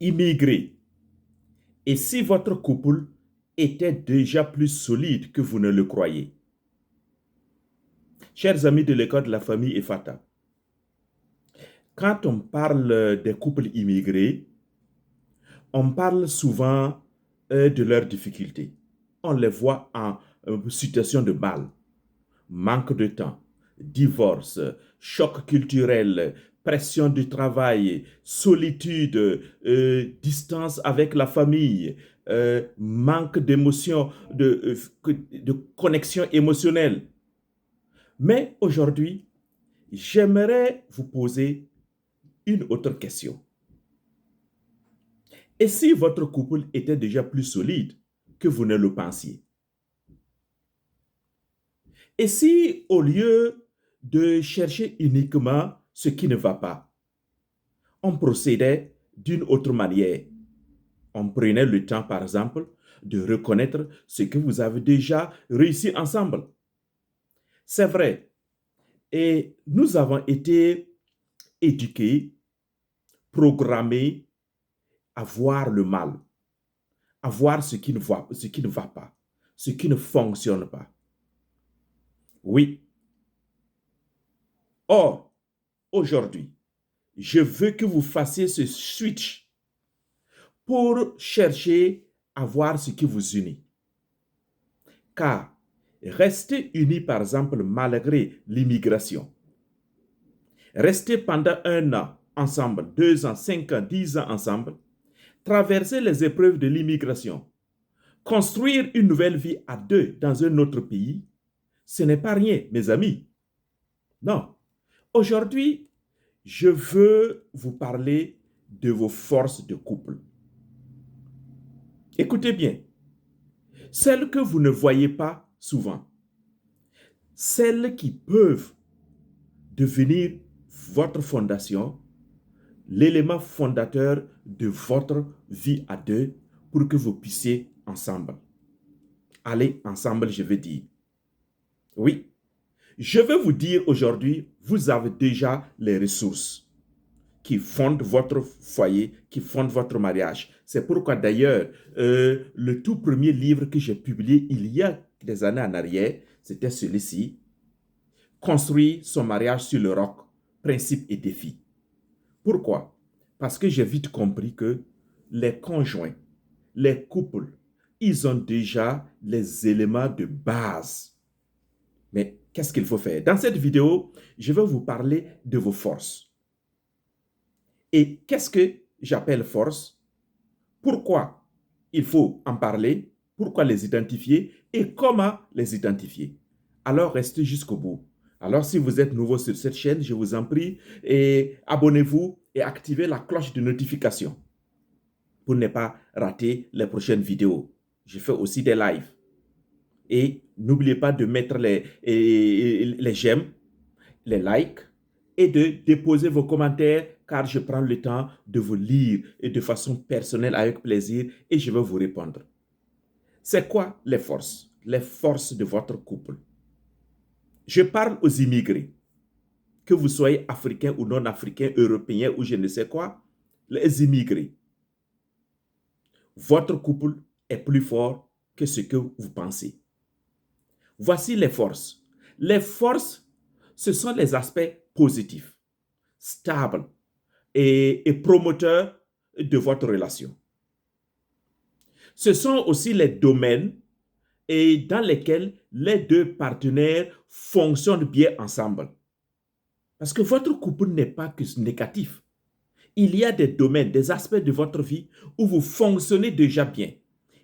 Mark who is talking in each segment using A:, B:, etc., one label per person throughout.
A: Immigré. Et si votre couple était déjà plus solide que vous ne le croyez? Chers amis de l'école de la famille Efata, quand on parle des couples immigrés, on parle souvent de leurs difficultés. On les voit en situation de mal, manque de temps, divorce, choc culturel, pression du travail, solitude, distance avec la famille, manque d'émotion, de connexion émotionnelle. Mais aujourd'hui, j'aimerais vous poser une autre question. Et si votre couple était déjà plus solide que vous ne le pensiez? Et si au lieu de chercher uniquement ce qui ne va pas, on procédait d'une autre manière? On prenait le temps, par exemple, de reconnaître ce que vous avez déjà réussi ensemble. C'est vrai. Et nous avons été éduqués, programmés à voir le mal, à voir ce qui ne va pas, ce qui ne fonctionne pas. Oui. Or, aujourd'hui, je veux que vous fassiez ce switch pour chercher à voir ce qui vous unit. Car rester unis, par exemple, malgré l'immigration, rester pendant 1 an ensemble, 2 ans, 5 ans, 10 ans ensemble, traverser les épreuves de l'immigration, construire une nouvelle vie à deux dans un autre pays, ce n'est pas rien, mes amis. Non. Aujourd'hui, je veux vous parler de vos forces de couple. Écoutez bien, celles que vous ne voyez pas souvent, celles qui peuvent devenir votre fondation, l'élément fondateur de votre vie à deux pour que vous puissiez ensemble. Aller ensemble, je veux dire. Oui, je veux vous dire aujourd'hui, vous avez déjà les ressources qui fondent votre foyer, qui fondent votre mariage. C'est pourquoi d'ailleurs, le tout premier livre que j'ai publié il y a des années en arrière, c'était celui-ci, Construire son mariage sur le roc, principes et défis. Pourquoi? Parce que j'ai vite compris que les conjoints, les couples, ils ont déjà les éléments de base. Mais qu'est-ce qu'il faut faire? Dans cette vidéo, je vais vous parler de vos forces. Et qu'est-ce que j'appelle force? Pourquoi il faut en parler? Pourquoi les identifier? Et comment les identifier? Alors, restez jusqu'au bout. Alors, si vous êtes nouveau sur cette chaîne, je vous en prie, et abonnez-vous et activez la cloche de notification pour ne pas rater les prochaines vidéos. Je fais aussi des lives. Et n'oubliez pas de mettre les j'aime, les likes et de déposer vos commentaires car je prends le temps de vous lire et de façon personnelle avec plaisir et je vais vous répondre. C'est quoi les forces? Les forces de votre couple. Je parle aux immigrés, que vous soyez africain ou non africain, européen ou je ne sais quoi, les immigrés. Votre couple est plus fort que ce que vous pensez. Voici les forces. Les forces, ce sont les aspects positifs, stables et promoteurs de votre relation. Ce sont aussi les domaines et dans lesquels les deux partenaires fonctionnent bien ensemble. Parce que votre couple n'est pas que négatif. Il y a des domaines, des aspects de votre vie où vous fonctionnez déjà bien.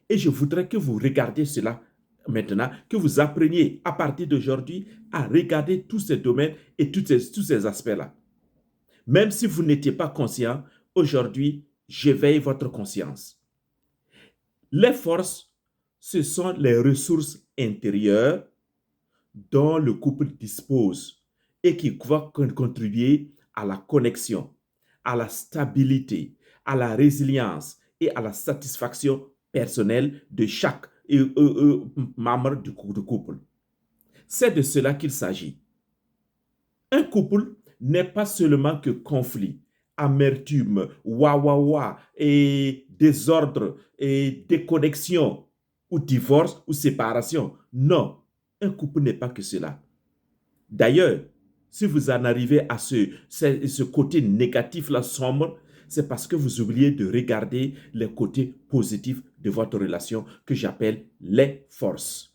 A: Et je voudrais que vous regardiez cela maintenant, que vous appreniez à partir d'aujourd'hui à regarder tous ces domaines et tous ces aspects-là. Même si vous n'étiez pas conscient, aujourd'hui, j'éveille votre conscience. Les forces, ce sont les ressources intérieures dont le couple dispose et qui vont contribuer à la connexion, à la stabilité, à la résilience et à la satisfaction personnelle de chaque membre du couple. C'est de cela qu'il s'agit. Un couple n'est pas seulement que conflit, amertume, wa, et désordre, et déconnexion, ou divorce, ou séparation. Non, un couple n'est pas que cela. D'ailleurs, si vous en arrivez à ce côté négatif-là, sombre, c'est parce que vous oubliez de regarder les côtés positifs de votre relation que j'appelle les forces.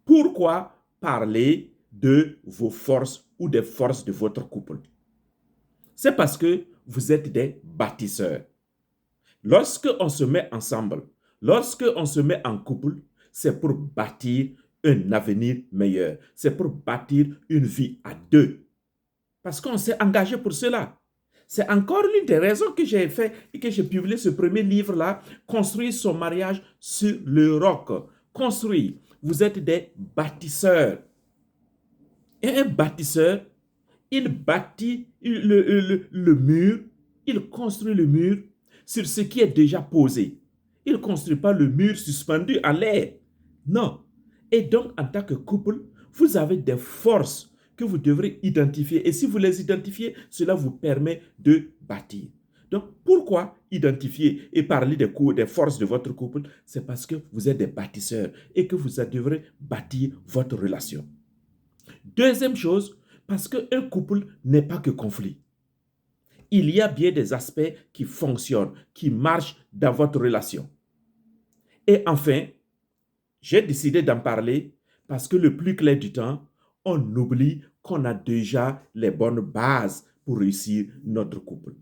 A: Pourquoi parler de vos forces ou des forces de votre couple? C'est parce que vous êtes des bâtisseurs. Lorsque on se met ensemble, lorsque on se met en couple, c'est pour bâtir un avenir meilleur. C'est pour bâtir une vie à deux. Parce qu'on s'est engagé pour cela. C'est encore l'une des raisons que j'ai fait et que j'ai publié ce premier livre-là, Construire son mariage sur le roc. Construire. Vous êtes des bâtisseurs. Et un bâtisseur, il bâtit le mur, il construit le mur sur ce qui est déjà posé. Il ne construit pas le mur suspendu à l'air. Non. Et donc, en tant que couple, vous avez des forces que vous devrez identifier. Et si vous les identifiez, cela vous permet de bâtir. Donc, pourquoi identifier et parler des forces de votre couple? C'est parce que vous êtes des bâtisseurs et que vous devrez bâtir votre relation. Deuxième chose, parce qu'un couple n'est pas que conflit. Il y a bien des aspects qui fonctionnent, qui marchent dans votre relation. Et enfin, j'ai décidé d'en parler parce que le plus clair du temps, on oublie qu'on a déjà les bonnes bases pour réussir notre couple.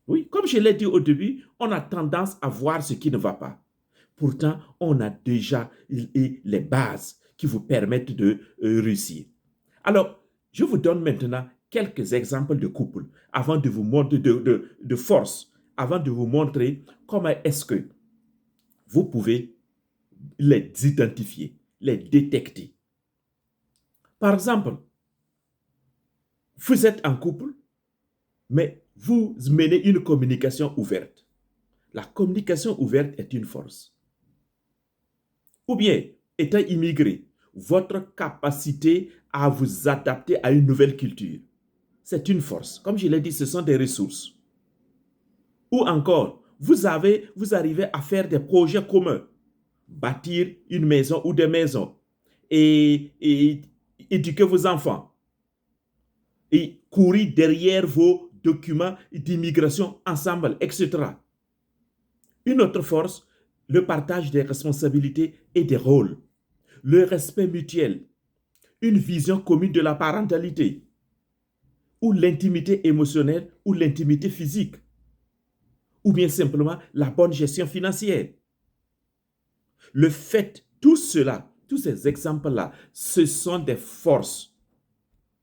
A: Oui, comme je l'ai dit au début, on a tendance à voir ce qui ne va pas. Pourtant, on a déjà les bases qui vous permettent de réussir. Alors, je vous donne maintenant quelques exemples de couples avant de vous montrer de force, avant de vous montrer comment est-ce que vous pouvez les identifier, les détecter. Par exemple, vous êtes en couple, mais vous menez une communication ouverte. La communication ouverte est une force. Ou bien, étant immigré, votre capacité à vous adapter à une nouvelle culture, c'est une force. Comme je l'ai dit, ce sont des ressources. Ou encore, vous arrivez à faire des projets communs, bâtir une maison ou des maisons, et éduquer vos enfants, et courir derrière vos documents d'immigration ensemble, etc. Une autre force, le partage des responsabilités et des rôles, le respect mutuel, une vision commune de la parentalité, ou l'intimité émotionnelle ou l'intimité physique, ou bien simplement la bonne gestion financière. Le fait, tout cela, tous ces exemples-là, ce sont des forces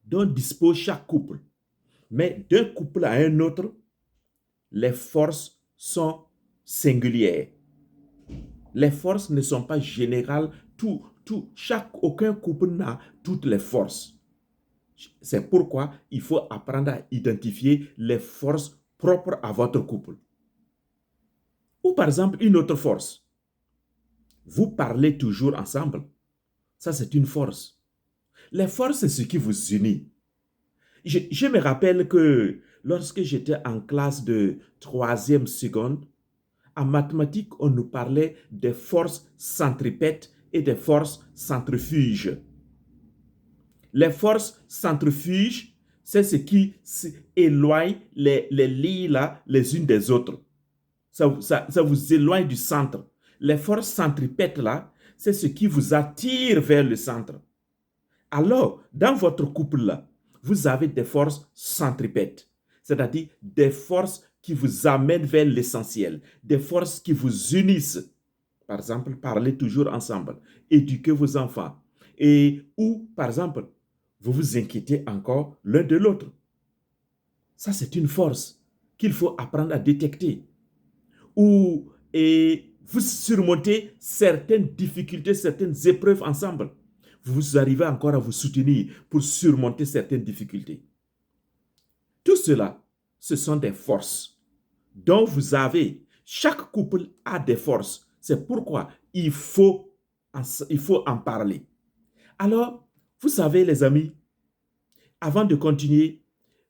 A: dont dispose chaque couple. Mais d'un couple à un autre, les forces sont singulières. Les forces ne sont pas générales. Aucun couple n'a toutes les forces. C'est pourquoi il faut apprendre à identifier les forces propres à votre couple. Ou par exemple, une autre force. Vous parlez toujours ensemble. Ça, c'est une force. Les forces, c'est ce qui vous unit. Je me rappelle que lorsque j'étais en classe de 3e seconde, en mathématiques, on nous parlait des forces centripètes et des forces centrifuges. Les forces centrifuges, c'est ce qui éloigne les lignes là, les unes des autres. Ça vous éloigne du centre. Les forces centripètes là, c'est ce qui vous attire vers le centre. Alors, dans votre couple là, vous avez des forces centripètes, c'est-à-dire des forces qui vous amènent vers l'essentiel, des forces qui vous unissent. Par exemple, parlez toujours ensemble, éduquez vos enfants. Ou, par exemple, vous vous inquiétez encore l'un de l'autre. Ça, c'est une force qu'il faut apprendre à détecter. Ou vous surmontez certaines difficultés, certaines épreuves ensemble. Vous arrivez encore à vous soutenir pour surmonter certaines difficultés. Tout cela, ce sont des forces dont vous avez. Chaque couple a des forces. C'est pourquoi il faut en parler. Alors, vous savez les amis, avant de continuer,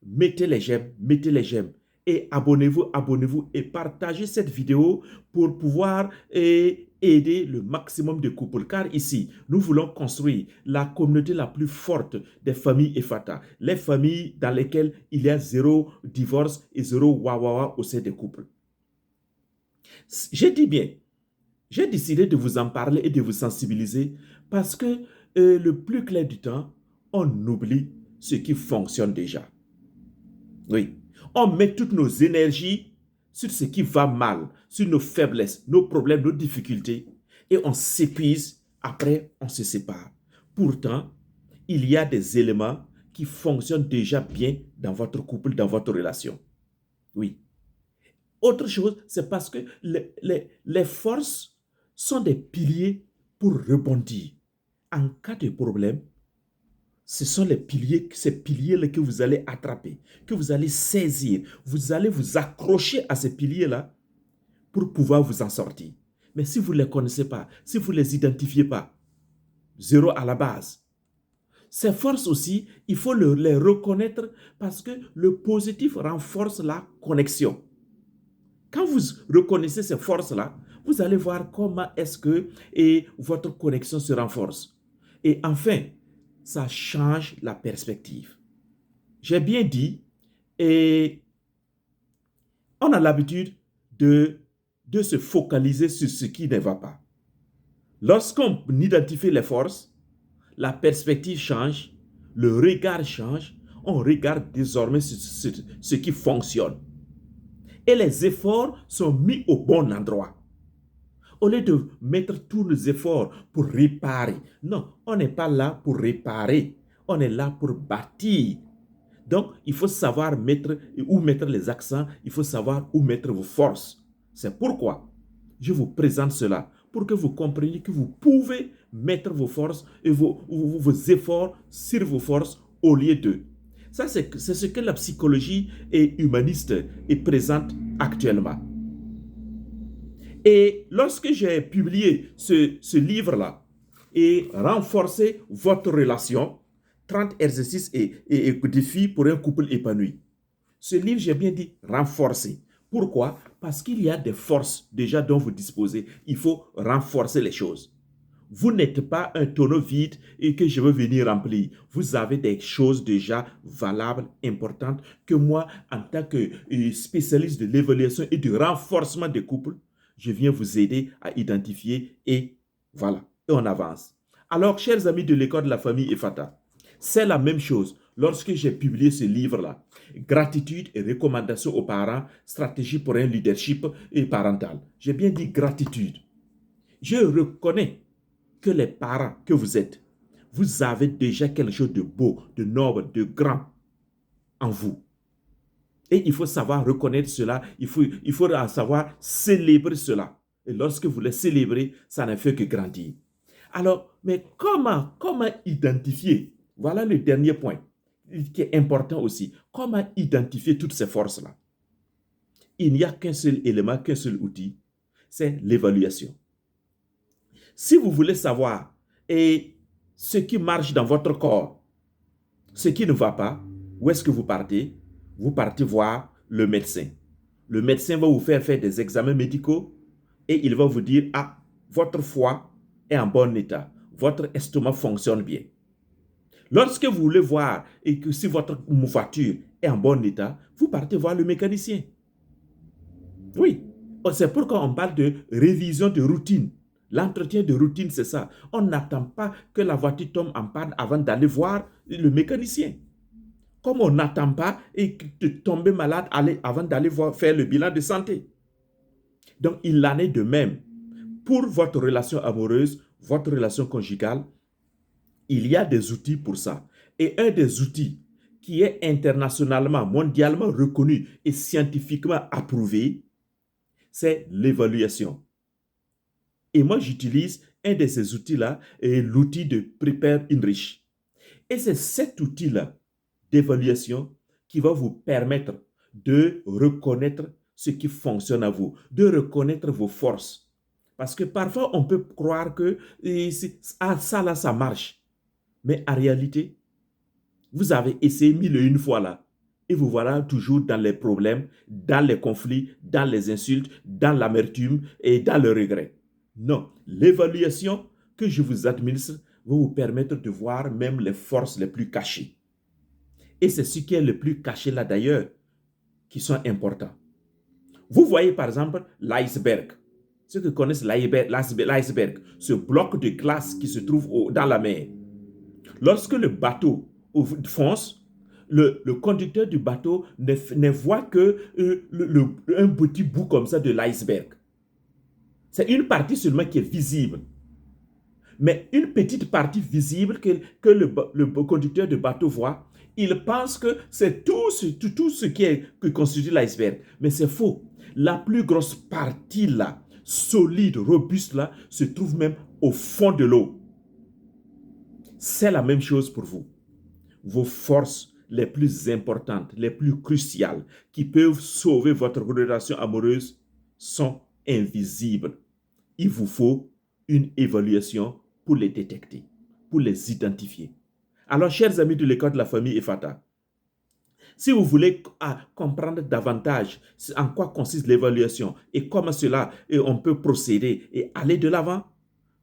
A: mettez les j'aime. Et abonnez-vous et partagez cette vidéo pour pouvoir aider le maximum de couples. Car ici, nous voulons construire la communauté la plus forte des familles EFATA. Les familles dans lesquelles il y a zéro divorce et zéro wawawa au sein des couples. J'ai dit bien, j'ai décidé de vous en parler et de vous sensibiliser parce que le plus clair du temps, on oublie ce qui fonctionne déjà. Oui, on met toutes nos énergies sur ce qui va mal, sur nos faiblesses, nos problèmes, nos difficultés, et on s'épuise, après on se sépare. Pourtant, il y a des éléments qui fonctionnent déjà bien dans votre couple, dans votre relation. Oui. Autre chose, c'est parce que les forces sont des piliers pour rebondir. En cas de problème, ce sont les piliers, ces piliers-là que vous allez attraper, que vous allez saisir. Vous allez vous accrocher à ces piliers-là pour pouvoir vous en sortir. Mais si vous ne les connaissez pas, si vous ne les identifiez pas, zéro à la base. Ces forces aussi, il faut les reconnaître parce que le positif renforce la connexion. Quand vous reconnaissez ces forces-là, vous allez voir comment est-ce que votre connexion se renforce. Et enfin, ça change la perspective. J'ai bien dit, et on a l'habitude de se focaliser sur ce qui ne va pas. Lorsqu'on identifie les forces, la perspective change, le regard change, on regarde désormais ce qui fonctionne. Et les efforts sont mis au bon endroit. Au lieu de mettre tous nos efforts pour réparer, non, on n'est pas là pour réparer, on est là pour bâtir. Donc, il faut savoir où mettre les accents, il faut savoir où mettre vos forces. C'est pourquoi je vous présente cela, pour que vous compreniez que vous pouvez mettre vos forces et vos efforts sur vos forces au lieu d'eux. Ça, c'est ce que la psychologie humaniste est présente actuellement. Et lorsque j'ai publié ce livre-là, et renforcer votre relation, 30 exercices et défis pour un couple épanoui. Ce livre, j'ai bien dit renforcer. Pourquoi? Parce qu'il y a des forces déjà dont vous disposez. Il faut renforcer les choses. Vous n'êtes pas un tonneau vide et que je veux venir remplir. Vous avez des choses déjà valables, importantes, que moi, en tant que spécialiste de l'évaluation et du renforcement des couples, je viens vous aider à identifier et voilà, et on avance. Alors, chers amis de l'école de la famille EFATA, c'est la même chose lorsque j'ai publié ce livre-là. Gratitude et recommandations aux parents, stratégie pour un leadership parental. J'ai bien dit gratitude. Je reconnais que les parents que vous êtes, vous avez déjà quelque chose de beau, de noble, de grand en vous. Et il faut savoir reconnaître cela, il faut savoir célébrer cela. Et lorsque vous les célébrez, ça ne fait que grandir. Alors, mais comment identifier? Voilà le dernier point qui est important aussi. Comment identifier toutes ces forces-là? Il n'y a qu'un seul élément, qu'un seul outil, c'est l'évaluation. Si vous voulez savoir ce qui marche dans votre corps, ce qui ne va pas, où est-ce que vous partez? Vous partez voir le médecin. Le médecin va vous faire des examens médicaux et il va vous dire, ah, votre foie est en bon état, votre estomac fonctionne bien. Lorsque vous voulez voir et que si votre voiture est en bon état, vous partez voir le mécanicien. Oui, c'est pourquoi on parle de révision de routine. L'entretien de routine, c'est ça. On n'attend pas que la voiture tombe en panne avant d'aller voir le mécanicien. Comme on n'attend pas de tomber malade avant d'aller faire le bilan de santé. Donc, il en est de même. Pour votre relation amoureuse, votre relation conjugale, il y a des outils pour ça. Et un des outils qui est internationalement, mondialement reconnu et scientifiquement approuvé, c'est l'évaluation. Et moi, j'utilise un de ces outils-là, l'outil de Prepare Enrich. Et c'est cet outil-là d'évaluation qui va vous permettre de reconnaître ce qui fonctionne à vous, de reconnaître vos forces. Parce que parfois, on peut croire que ça là, ça marche. Mais en réalité, vous avez essayé 1001 fois là. et vous voilà toujours dans les problèmes, dans les conflits, dans les insultes, dans l'amertume et dans le regret. Non, l'évaluation que je vous administre va vous permettre de voir même les forces les plus cachées. Et c'est ce qui est le plus caché là d'ailleurs qui sont importants. Vous voyez par exemple l'iceberg. Ceux qui connaissent l'iceberg, ce bloc de glace qui se trouve dans la mer. Lorsque le bateau fonce, le conducteur du bateau ne voit que un petit bout comme ça de l'iceberg. C'est une partie seulement qui est visible. Mais une petite partie visible que le conducteur de bateau voit, il pense que c'est tout ce qui constitue l'iceberg. Mais c'est faux. La plus grosse partie là, solide, robuste là, se trouve même au fond de l'eau. C'est la même chose pour vous. Vos forces les plus importantes, les plus cruciales, qui peuvent sauver votre relation amoureuse, sont invisibles. Il vous faut une évaluation pour les détecter, pour les identifier. Alors, chers amis de l'école de la famille Efata, si vous voulez comprendre davantage en quoi consiste l'évaluation et comment cela, et on peut procéder et aller de l'avant,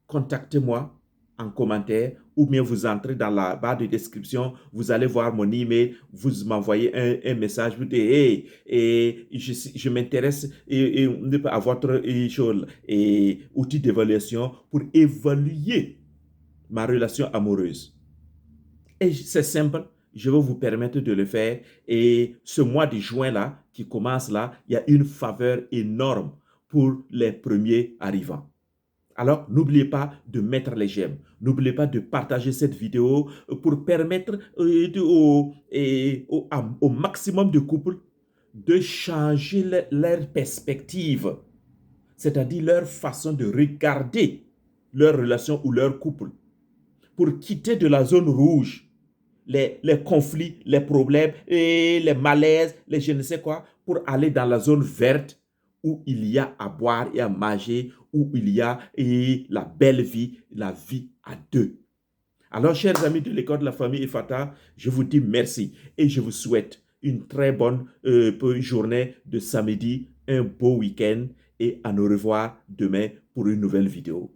A: contactez-moi en commentaire ou bien vous entrez dans la barre de description, vous allez voir mon email, vous m'envoyez un message, vous dites hey, et je m'intéresse à votre outil d'évaluation pour évaluer ma relation amoureuse. Et c'est simple, je vais vous permettre de le faire. Et ce mois de juin là, qui commence là, il y a une faveur énorme pour les premiers arrivants. Alors, n'oubliez pas de mettre les j'aime. N'oubliez pas de partager cette vidéo pour permettre au maximum de couples de changer leur perspective, c'est-à-dire leur façon de regarder leur relation ou leur couple, pour quitter de la zone rouge, les conflits, les problèmes, et les malaises, les je ne sais quoi, pour aller dans la zone verte où il y a à boire et à manger, où il y a la belle vie, la vie à deux. Alors, chers amis de l'école de la famille Efata, je vous dis merci et je vous souhaite une très bonne journée de samedi, un beau week-end et à nous revoir demain pour une nouvelle vidéo.